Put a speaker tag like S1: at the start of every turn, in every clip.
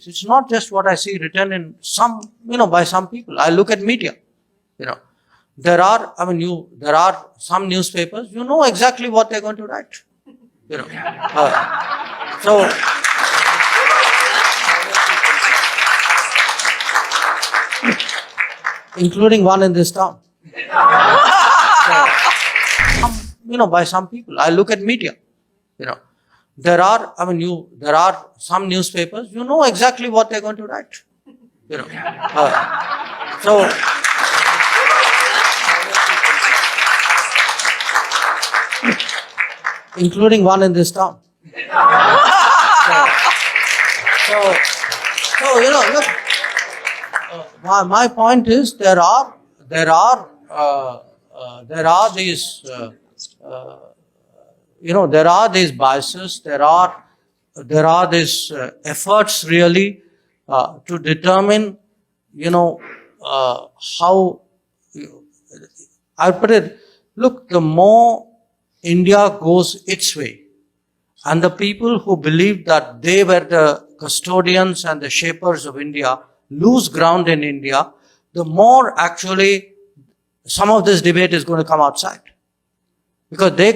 S1: things. It's not just what I see written in some, by some people. I look at media, There are some newspapers, you know exactly what they're going to write, So, including one in this town. By some people. I look at media, There are some newspapers, you know exactly what they're going to write, So, including one in this town. Look, my point is there are these biases. There are these efforts really to determine how I put it. Look, the more India goes its way, and the people who believe that they were the custodians and the shapers of India lose ground in India, the more actually some of this debate is going to come outside. Because they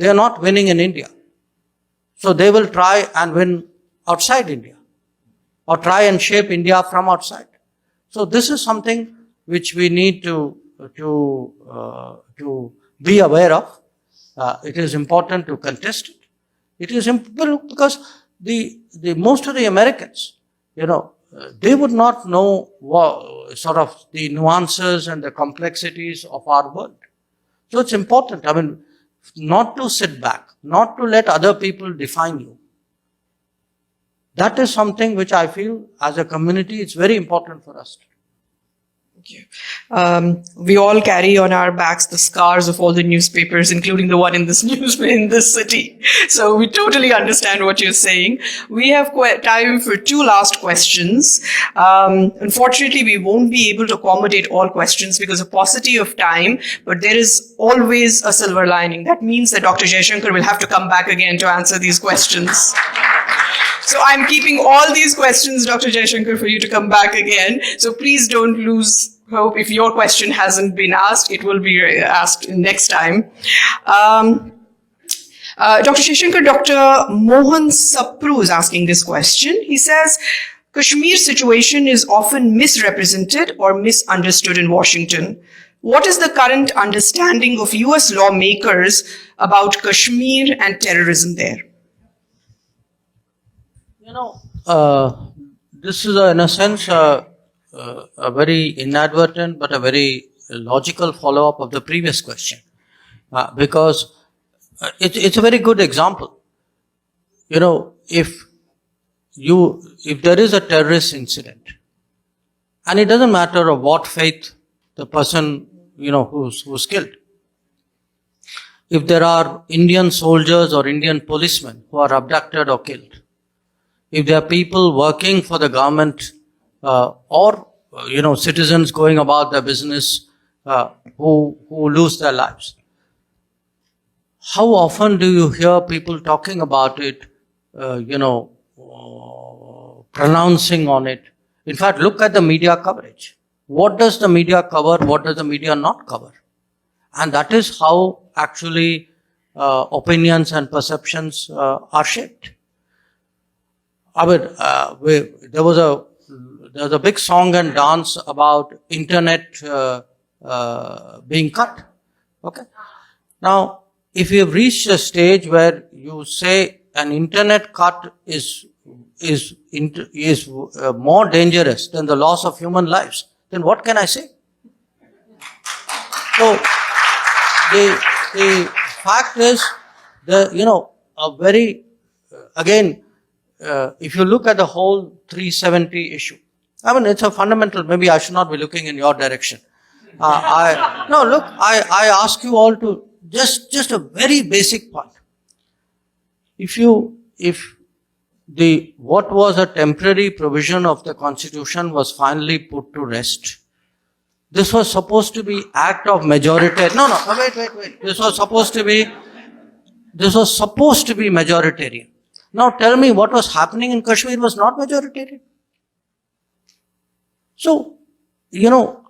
S1: are not winning in India. So they will try and win outside India, or try and shape India from outside. So this is something which we need to be aware of. It is important to contest it. It is important because the most of the Americans, they would not know sort of the nuances and the complexities of our world. So it's important, not to sit back, not to let other people define you. That is something which I feel as a community it's very important for us to do.
S2: Thank you. We all carry on our backs the scars of all the newspapers, including the one in this city. So we totally understand what you're saying. We have time for two last questions. Unfortunately, we won't be able to accommodate all questions because of paucity of time, but there is always a silver lining. That means that Dr. Jaishankar will have to come back again to answer these questions. So I'm keeping all these questions, Dr. Jaishankar, for you to come back again. So please don't lose hope. If your question hasn't been asked, it will be asked next time. Dr. Jaishankar, Dr. Mohan Sapru is asking this question. He says, Kashmir situation is often misrepresented or misunderstood in Washington. What is the current understanding of US lawmakers about Kashmir and terrorism there?
S1: This is in a sense a very inadvertent but a very logical follow-up of the previous question, because it's a very good example. If there is a terrorist incident, and it doesn't matter of what faith the person who's killed. If there are Indian soldiers or Indian policemen who are abducted or killed, if there are people working for the government or citizens going about their business who lose their lives, how often do you hear people talking about it, pronouncing on it? In fact, look at the media coverage. What does the media cover? What does the media not cover? And that is how actually opinions and perceptions are shaped. There was a big song and dance about internet being cut. Okay. Now, if you have reached a stage where you say an internet cut is more dangerous than the loss of human lives, then what can I say? So the fact is if you look at the whole 370 issue, it's a fundamental, maybe I should not be looking in your direction. I ask you all to just a very basic point. What was a temporary provision of the Constitution was finally put to rest. This was supposed to be act of majority. Wait. This was supposed to be majoritarian. Now tell me, what was happening in Kashmir was not majoritarian. So,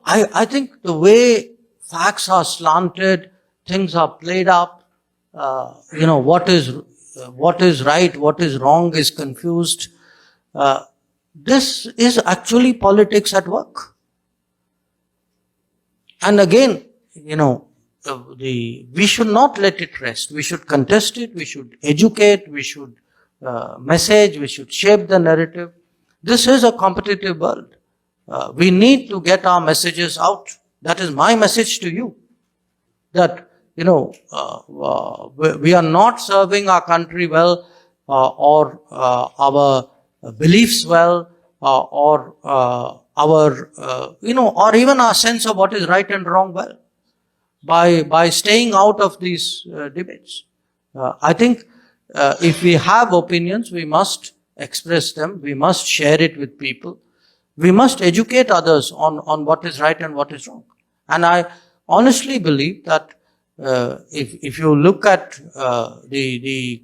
S1: I think the way facts are slanted, things are played up, what is right, what is wrong is confused. This is actually politics at work. And again, we should not let it rest. We should contest it. We should educate. We should message. We should shape the narrative. This is a competitive world. We need to get our messages out. That is my message to you. That, we are not serving our country well, or our beliefs well, or even our sense of what is right and wrong well, by staying out of these debates. I think if we have opinions, we must express them. We must share it with people. We must educate others on what is right and what is wrong. And I honestly believe that if you look at the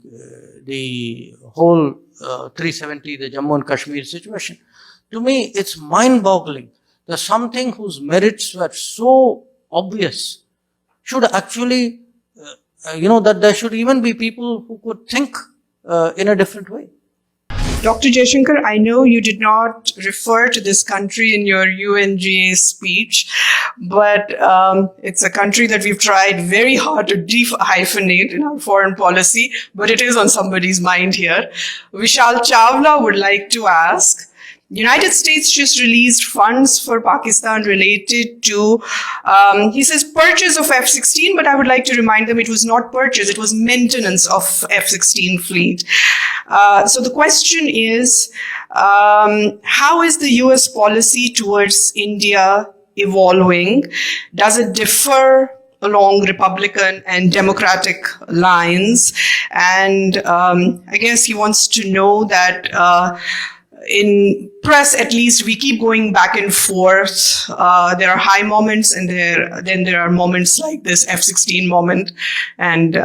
S1: whole 370, the Jammu and Kashmir situation, to me it's mind-boggling that something whose merits were so obvious should actually, that there should even be people who could think in a different way.
S2: Dr. Jaishankar, I know you did not refer to this country in your UNGA speech, but it's a country that we've tried very hard to de-hyphenate in our foreign policy, but it is on somebody's mind here. Vishal Chawla would like to ask, United States just released funds for Pakistan related to, he says, purchase of F-16, but I would like to remind them it was not purchase, it was maintenance of F-16 fleet. So the question is, how is the US policy towards India evolving? Does it differ along Republican and Democratic lines? And I guess he wants to know that in press, at least, we keep going back and forth. There are high moments, and then there are moments like this F-16 moment. And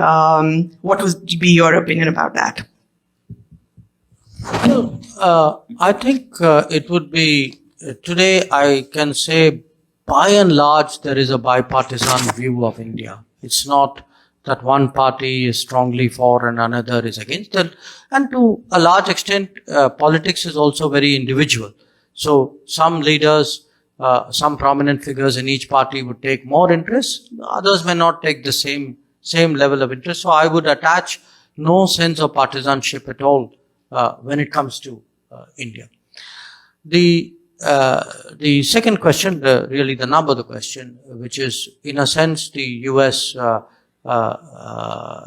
S2: what would be your opinion about that?
S1: Well, I think it would be, today I can say, by and large, there is a bipartisan view of India. It's not that one party is strongly for and another is against it. And to a large extent, politics is also very individual. So some leaders, some prominent figures in each party would take more interest. Others may not take the same level of interest. So I would attach no sense of partisanship at all when it comes to India. The second question, really the nub of the question, which is in a sense the US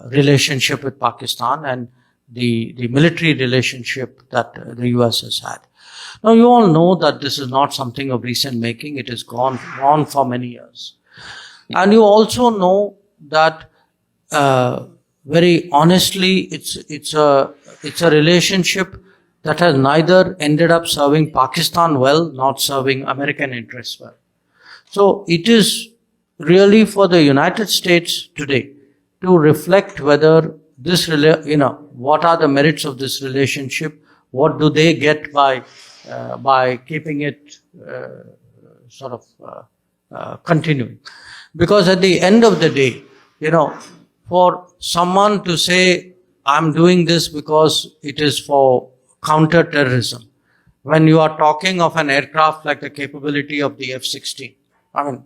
S1: relationship with Pakistan and the military relationship that the US has had. Now, you all know that this is not something of recent making. It has gone on for many years. And you also know that very honestly, it's a relationship that has neither ended up serving Pakistan well, not serving American interests well. So it is really for the United States today to reflect whether this, what are the merits of this relationship? What do they get by keeping it continuing? Because at the end of the day, for someone to say, I'm doing this because it is for counter-terrorism, when you are talking of an aircraft like the capability of the F-16, I mean,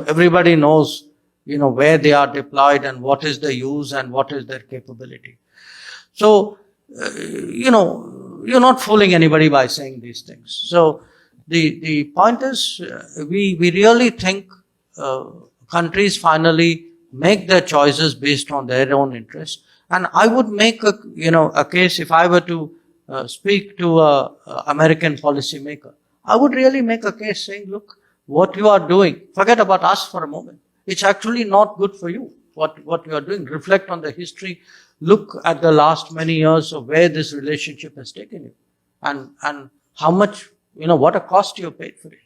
S1: everybody knows, where they are deployed and what is the use and what is their capability. So, you're not fooling anybody by saying these things. So, the point is, we really think countries finally make their choices based on their own interests. And I would make a case, if I were to speak to a American policymaker, I would really make a case saying, look, what you are doing, forget about us for a moment. It's actually not good for you, what you are doing. Reflect on the history. Look at the last many years of where this relationship has taken you. And how much, what a cost you paid for it.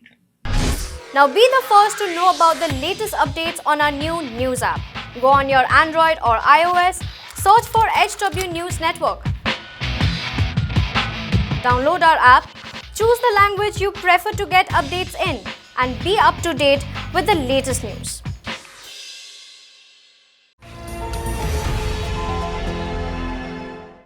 S3: Now be the first to know about the latest updates on our new news app. Go on your Android or iOS, search for HW News Network. Download our app, choose the language you prefer to get updates in, and be up to date with the latest news.